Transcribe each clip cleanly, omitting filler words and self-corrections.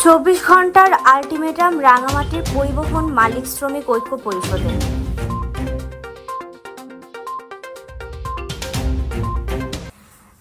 24 ঘন্টার আলটিমেটাম রাঙামাটির পরিবহন মালিক শ্রমিক ঐক্য পরিষদের।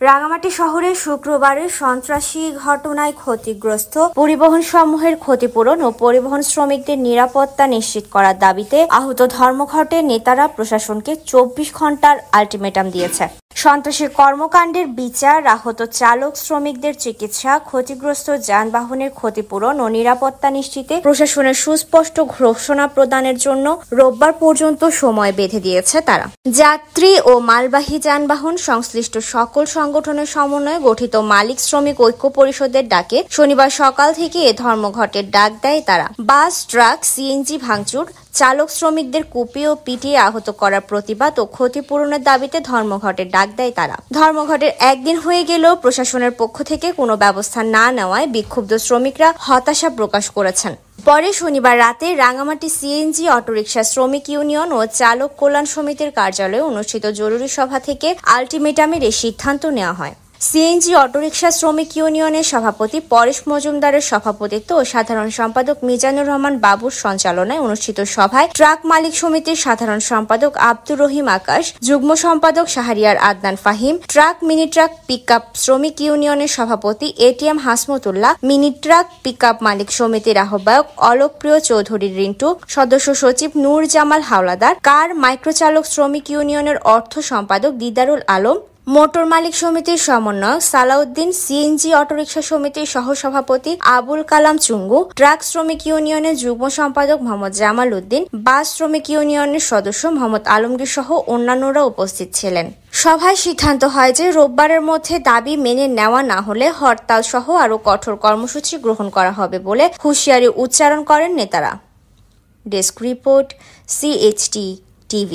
রাঙামাটি শহরে শুক্রবারের সন্ত্রাসী ঘটনায় ক্ষতিগ্রস্ত পরিবহন সমূহের ক্ষতিপূরণ ও পরিবহন শ্রমিকদের নিরাপত্তা নিশ্চিত করার দাবিতে আহত ধর্মঘটের নেতারা প্রশাসনকে 24 ঘন্টার আলটিমেটাম দিয়েছে। সন্ত্রাসী কর্মকাণ্ডের বিচার, আহত চালক শ্রমিকদের চিকিৎসা, ক্ষতিগ্রস্ত যানবাহনের ক্ষতিপূরণ ও নিরাপত্তা নিশ্চিতে প্রশাসনের সুস্পষ্ট ঘোষণা প্রদানের জন্য রোববার পর্যন্ত সময় বেঁধে দিয়েছে তারা। যাত্রী ও মালবাহী যানবাহন সংশ্লিষ্ট সকল সংগঠনের সমন্বয়ে গঠিত মালিক শ্রমিক ঐক্য পরিষদের ডাকে শনিবার সকাল থেকে এ ধর্মঘটের ডাক দেয় তারা। বাস, ট্রাক, সিএনজি ভাঙচুর, চালক শ্রমিকদের কুপিয়ে ও পিটিয়ে আহত করার প্রতিবাদ ও ক্ষতিপূরণের দাবিতে ধর্মঘটের ডাক দেয় তারা। ধর্মঘটের একদিন হয়ে গেলেও প্রশাসনের পক্ষ থেকে কোনো ব্যবস্থা না নেওয়ায় বিক্ষুব্ধ শ্রমিকরা হতাশা প্রকাশ করেছেন। পরে শনিবার রাতে রাঙামাটি সিএনজি অটোরিকশা শ্রমিক ইউনিয়ন ও চালক কল্যাণ সমিতির কার্যালয়ে অনুষ্ঠিত জরুরি সভা থেকে আলটিমেটামের এই সিদ্ধান্ত নেওয়া হয়। সিএনজি অটোরিকশা শ্রমিক ইউনিয়নের সভাপতি পরেশ মজুমদারের সভাপতিত্ব ও সাধারণ সম্পাদক মিজানুর রহমান বাবুর সঞ্চালনায় অনুষ্ঠিত সভায় ট্রাক মালিক সমিতির সাধারণ সম্পাদক আব্দুর রহিম আকাশ, যুগ্ম সম্পাদক Shahriar Adnan Fahim, truck mini truck pickup শ্রমিক ইউনিয়নের সভাপতি ATM Hasmatullah, mini truck pickup মালিক সমিতির আহ্বায়ক অলোকপ্রিয় চৌধুরী রিন্টু, সদস্য সচিব নূর জামাল হাওলাদার, কার মাইক্রোচালক শ্রমিক ইউনিয়নের অর্থ সম্পাদক দিদারুল আলম, মোটর মালিক সমিতির সমন্বয়ক সালাউদ্দিন, সিএনজি অটোরিকশা সমিতির সহসভাপতি আবুল কালাম চুঙ্গু, ট্রাক শ্রমিক ইউনিয়নের যুগ্ম সম্পাদক মোহাম্মদ জামাল উদ্দিন, বাস শ্রমিক ইউনিয়নের সদস্য মোহাম্মদ আলমগীর সহ অন্যান্যরা উপস্থিত ছিলেন। সভায় সিদ্ধান্ত হয় যে রোববারের মধ্যে দাবি মেনে নেওয়া না হলে হরতাল সহ আরও কঠোর কর্মসূচি গ্রহণ করা হবে বলে হুঁশিয়ারি উচ্চারণ করেন নেতারা। Desk report, CHT TV।